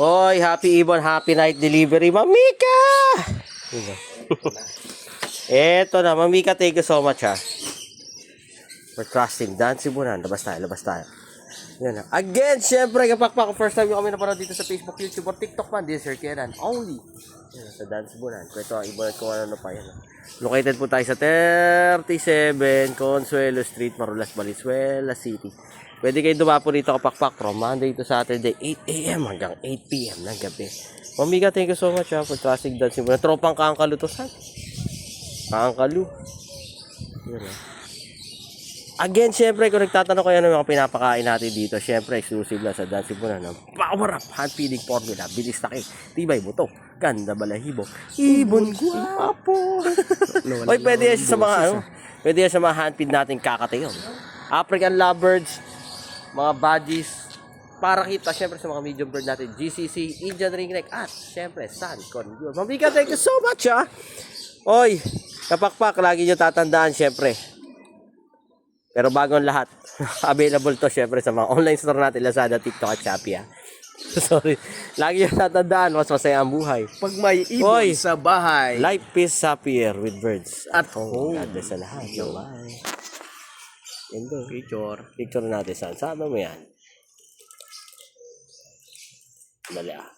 Hoy, happy Ibon, happy night delivery, Mamika! Eto na, Mamika, thank you so much ha. For trusting. Dancing muna. Labas tayo. Yan na. Again, syempre, kapakpak, first time yung kami napanood dito sa Facebook, YouTube, or TikTok man. This is Sir Kenan. Only. Yan, sa Dance Bunan. Ito ang Ibon kung ano pa yan. Located po tayo sa 37 Consuelo Street, Marulas, Valenzuela City. Pwede kayo dumapo dito kapakpak from Monday to Saturday, 8 a.m. hanggang 8 p.m. ng gabi. Mamika, thank you so much ha, for trusting Dancing Bunan. Tropang Kaangkalu to, saan? Kaangkalu. Yan ha. Again, syempre, kung nagtatanong kayo ng mga pinapakain natin dito, syempre, exclusive lang sa Dancing Bunan ng Power Up Hand Feeding Formula. Bilis laki, tibay buto, ganda balahibo, ibon guwapo. Oy, pwede yan sa mga pwede yan sa mga hand feed natin kakatayon. African lovebirds, mga budgies, para kita syempre sa mga medium bird natin, GCC, Indian ringneck, at syempre, Sun Conure. Mamika, thank you so much ha. Oy, kapakpak, lagi nyo tatandaan syempre. Pero bago ang lahat, available to syempre sa mga online store natin, Lazada, TikTok at Shopee ha. Sorry. Lagi yung tatandaan, mas masaya ang buhay Pag may ibon sa bahay. Life is happier with birds at home. God bless sa lahat. Bye. Endo. Picture natin saan. Sama mo yan. Dali ah.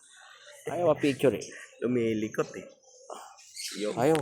Ayaw ma-picture eh. Lumilikot eh. Ayaw.